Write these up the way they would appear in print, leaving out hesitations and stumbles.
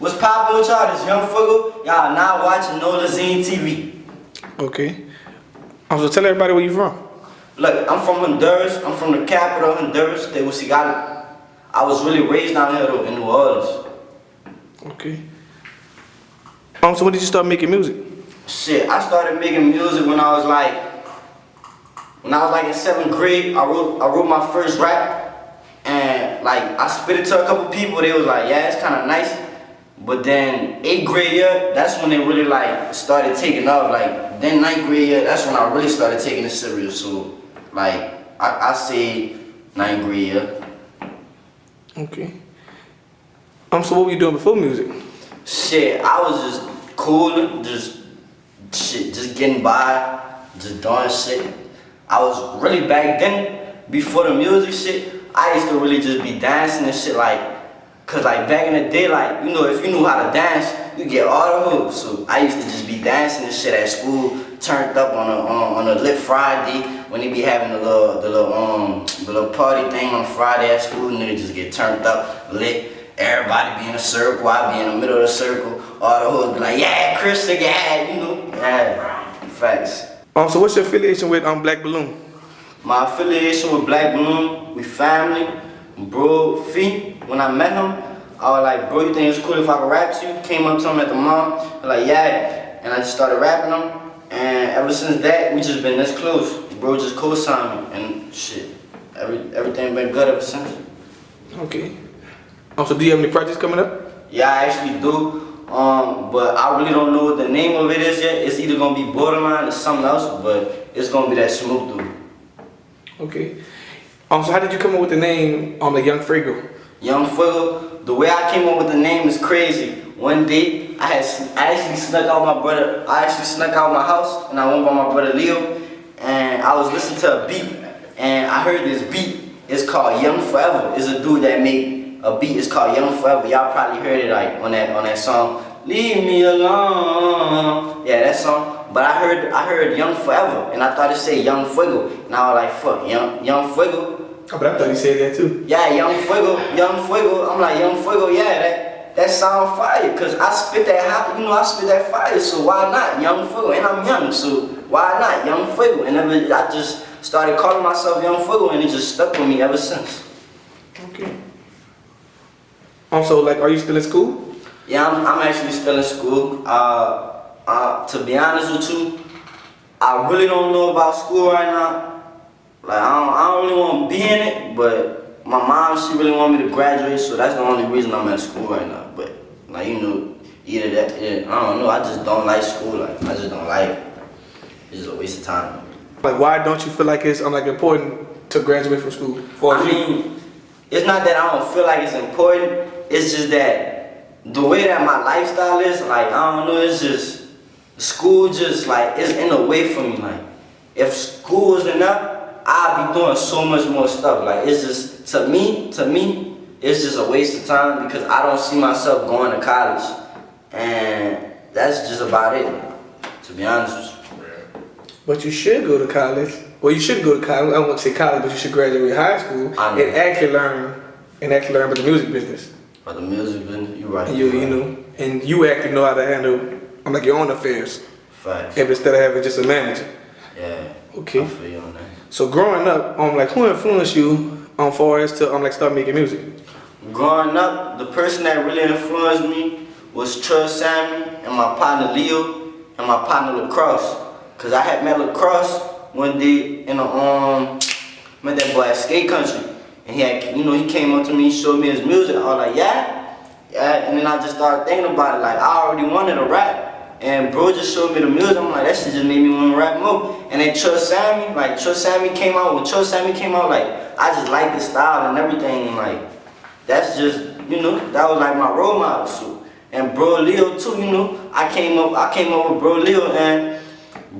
What's poppin' with y'all? This Young Fuegoo. Y'all now watching Nolazine TV. Okay. So tell everybody where you from. Look, I'm from Honduras. I'm from the capital of Honduras, Tegucigalpa. I was really raised down here though, in New Orleans. Okay. So when did you start making music? Shit, I started making music when I was like in 7th grade. I wrote my first rap, and like I spit it to a couple people. They was like, yeah, it's kind of nice. But then 8th grade year, that's when it really like started taking off. Like then 9th grade year, that's when I really started taking it serious. So like I say 9th grade year. Okay. So what were you doing before music? Shit, I was just cool, just getting by, just doing shit. I was really back then, before the music shit, I used to really just be dancing and shit cause like back in the day, like, you know, if you knew how to dance, you get all the moves. So I used to just be dancing and shit at school, turned up on a lit Friday, when they be having the little party thing on Friday at school, niggas just get turned up, lit. Everybody be in a circle, I be in the middle of the circle. All the hoes be like, yeah, Christian, yeah, you know, yeah, facts. So what's your affiliation with Black Balloon? My affiliation with Black Balloon, we family. Bro, Fee, when I met him, I was like, bro, you think it's cool if I could rap to you? Came up to him at the mall, like, yeah, and I just started rapping him. And ever since that, we just been this close. Bro just co-signed me, and shit, everything been good ever since. Okay. So do you have any projects coming up? Yeah, I actually do. But I really don't know what the name of it is yet. It's either gonna be Borderline or something else, but it's gonna be that Smooth dude. Okay. So how did you come up with the name the Young Fuegoo? Young Fuegoo. The way I came up with the name is crazy. One day I actually snuck out my brother. I actually snuck out my house and I went by my brother Leo, and I was listening to a beat, and I heard this beat. It's called Young Forever. It's a dude that made a beat. It's called Young Forever. Y'all probably heard it like on that song. Leave me alone. Yeah, that song. But I heard Young Forever, and I thought it said Young Fuegoo, and I was like, fuck, Young Fuegoo. Oh, but I thought he said that too. Yeah, Young Fuegoo. I'm like, Young Fuegoo, yeah, that sound fire, cause I spit that hot, you know, I spit that fire, so why not Young Fuegoo? And I'm young, so why not Young Fuegoo? And I just started calling myself Young Fuegoo, and it just stuck with me ever since. Okay. Also, like, are you still in school? Yeah, I'm actually still in school. To be honest with you, I really don't know about school right now. Like, I don't really want to be in it, but my mom, she really want me to graduate, so that's the only reason I'm at school right now. But, like, you know, either that, yeah, I don't know, I just don't like school. Like, I just don't like it. It's just a waste of time. Like, why don't you feel like it's like important to graduate from school? I mean, it's not that I don't feel like it's important. It's just that the way that my lifestyle is, like, I don't know, it's just, school just, like, it's in the way for me. Like, if school was enough, I'd be doing so much more stuff. Like, it's just, to me, it's just a waste of time because I don't see myself going to college. And that's just about it, to be honest with you. But you should go to college. Well, you should go to college. I don't want to say college, but you should graduate high school and actually learn about the music business. About the music business, you're right. You know, and you actually know how to handle like your own affairs. Facts. Instead of having just a manager. Yeah. Okay. I feel you on that. So growing up, like, who influenced you far as to like start making music? Growing up, the person that really influenced me was Trust Sammy and my partner Leo and my partner Lacrosse. Cause I had met Lacrosse one day in met that boy at Skate Country, and he came up to me, showed me his music. I was like, yeah, and then I just started thinking about it. Like, I already wanted to rap. And bro just showed me the music. I'm like, that shit just made me want to rap more. And then Trust Sammy came out. When Trust Sammy came out, like, I just liked the style and everything. And like, that's just, you know, that was like my role model. So, and bro Leo too, you know, I came up with bro Leo, and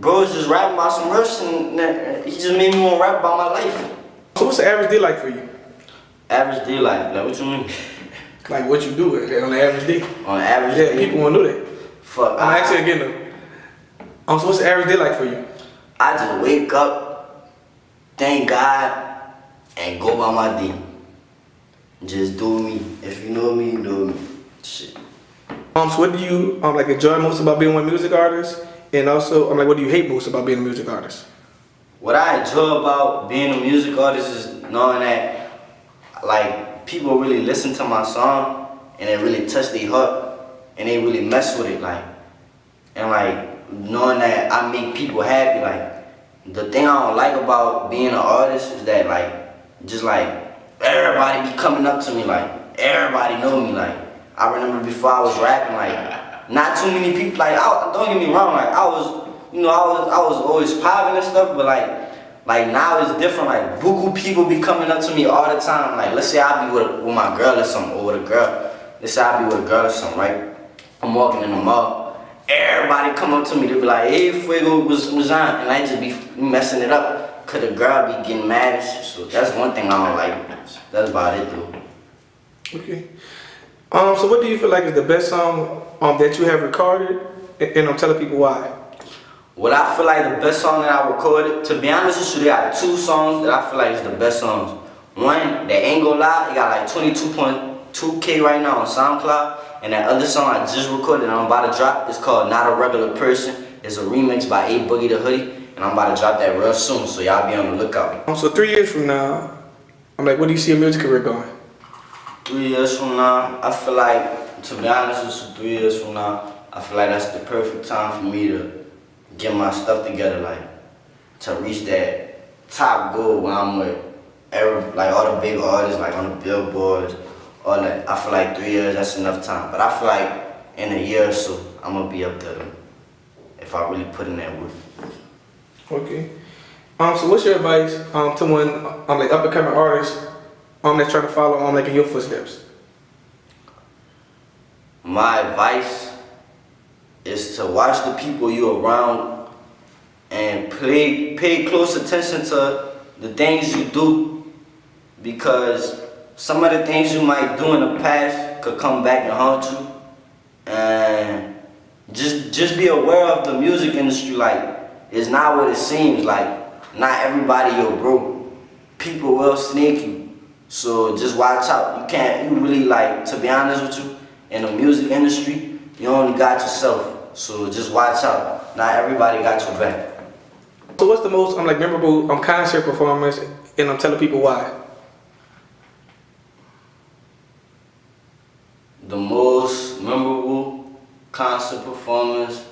bro was just rapping about some verse, and he just made me want to rap about my life. So what's the average day like for you? Average day like what you mean? Like what you do on the average day? On the average day? Yeah, people want to know that. Fuck. I'm actually again though. So what's the average day like for you? I just wake up, thank God, and go by my day. Just do me. If you know me, you know me. Shit. So what do you like enjoy most about being one music artist? And also, like, what do you hate most about being a music artist? What I enjoy about being a music artist is knowing that, like, people really listen to my song and it really touch their heart and they really mess with it, like, and like knowing that I make people happy. Like, the thing I don't like about being an artist is that, like, just like everybody be coming up to me, like everybody know me. Like, I remember before I was rapping, like, not too many people, like, don't get me wrong, like, I was always popping and stuff, but like now it's different. Like, buku people be coming up to me all the time. Like, let's say I be with my girl or something, or with a girl. Let's say I be with a girl or something, right? I'm walking in the mall. Everybody come up to me, they be like, hey, Fuegoo, what's on? And I just be messing it up, cause the girl be getting mad and shit. So that's one thing I don't like. That's about it, though. Okay. So what do you feel like is the best song that you have recorded? And I'm telling people why. What I feel like the best song that I recorded, to be honest with you, they got two songs that I feel like is the best songs. One, that Ain't Gonna Lie, it got like 22.2K right now on SoundCloud. And that other song I just recorded and I'm about to drop, it's called Not a Regular Person. It's a remix by A Boogie the Hoodie. And I'm about to drop that real soon, so y'all be on the lookout. So 3 years from now, I'm like, where do you see your music career going? 3 years from now, I feel like, to be honest with you, 3 years from now, I feel like that's the perfect time for me to get my stuff together, like, to reach that top goal where I'm with all the big artists, like on the billboards, all that. I feel like 3 years, that's enough time. But I feel like in a year or so, I'm gonna be up there if I really put in that work. Okay. So what's your advice to one like up and coming artist that's trying to follow like in your footsteps? My advice is to watch the people you're around and pay close attention to the things you do, because some of the things you might do in the past could come back and haunt you. And just be aware of the music industry. Like, it's not what it seems. Like, not everybody your bro. People will snake you. So just watch out. You really, like, to be honest with you, in the music industry, you only got yourself. So just watch out. Not everybody got your back. So what's the most like memorable concert performance, and I'm telling people why? The most memorable concert performance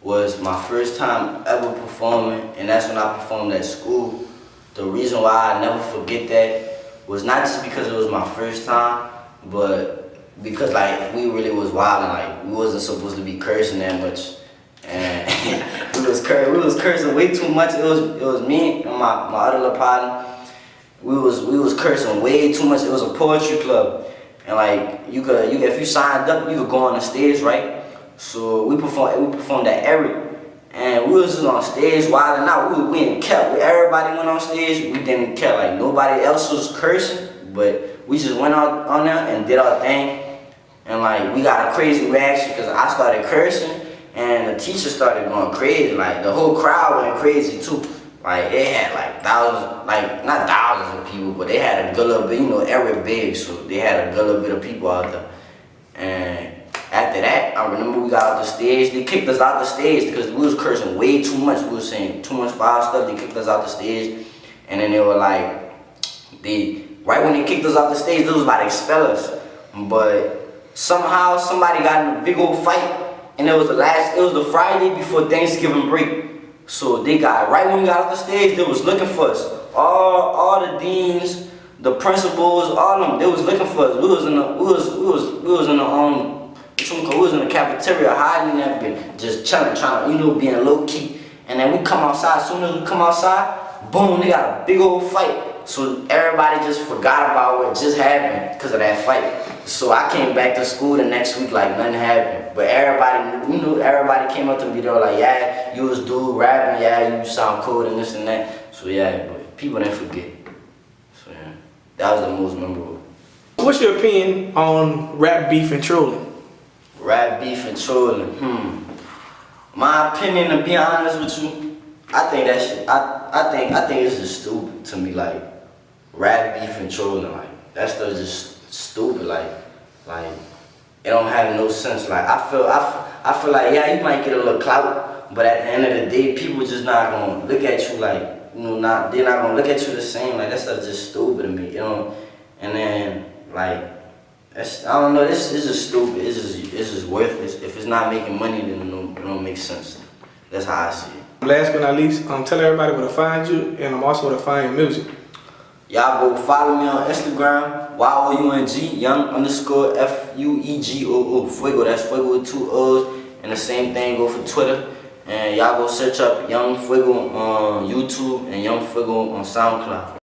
was my first time ever performing, and that's when I performed at school. The reason why I never forget that was not just because it was my first time, but because, like, we really was wilding. Like, we wasn't supposed to be cursing that much, and we was cursing way too much. It was me and my other little partner. We was cursing way too much. It was a poetry club, and like if you signed up, you could go on the stage, right? So we performed at Eric, and we was just on stage wilding out. We didn't care. Everybody went on stage. We didn't care. Like, nobody else was cursing, but we just went out on there and did our thing. And like, we got a crazy reaction because I started cursing and the teacher started going crazy. Like, the whole crowd went crazy too. Like, they had like thousands, like not thousands of people, but they had a good little bit, Eric big, so they had a good little bit of people out there. And after that, I remember we got out the stage. They kicked us out the stage because we was cursing way too much. We was saying too much foul stuff. They kicked us out the stage. And then they were like, right when they kicked us out the stage, they was about to expel us. But somehow somebody got in a big old fight, and it was the Friday before Thanksgiving break. So they got, right when we got off the stage, they was looking for us. All the deans, the principals, all of them, they was looking for us. We was in the cafeteria hiding in that bit, just chilling, trying to, being low key. And then we come outside. As soon as we come outside, boom, they got a big old fight. So everybody just forgot about what just happened because of that fight. So I came back to school the next week like nothing happened. But everybody, everybody came up to me, they were like, yeah, you was dude rapping, yeah, you sound cool and this and that. So yeah, but people didn't forget. So yeah, that was the most memorable. What's your opinion on rap beef and trolling? Rap beef and trolling, My opinion, to be honest with you, I think that shit, I think it's just stupid to me, like, rap beef and trolling, like, that stuff just stupid, like, it don't have no sense. Like I feel like yeah, you might get a little clout, but at the end of the day, people just not gonna look at you like, you know, they're not gonna look at you the same. Like that stuff's just stupid to me, you know. And then like, I don't know, this is just stupid. It's just worthless. If it's not making money, then it don't make sense. That's how I see it. Last but not least, tell everybody where to find you, and I'm also where to find your music. Y'all go follow me on Instagram, YOUNG, young_FUEGOO, Fuegoo, that's Fuegoo with 2 O's, and the same thing go for Twitter. And y'all go search up Young Fuegoo on YouTube and Young Fuegoo on SoundCloud.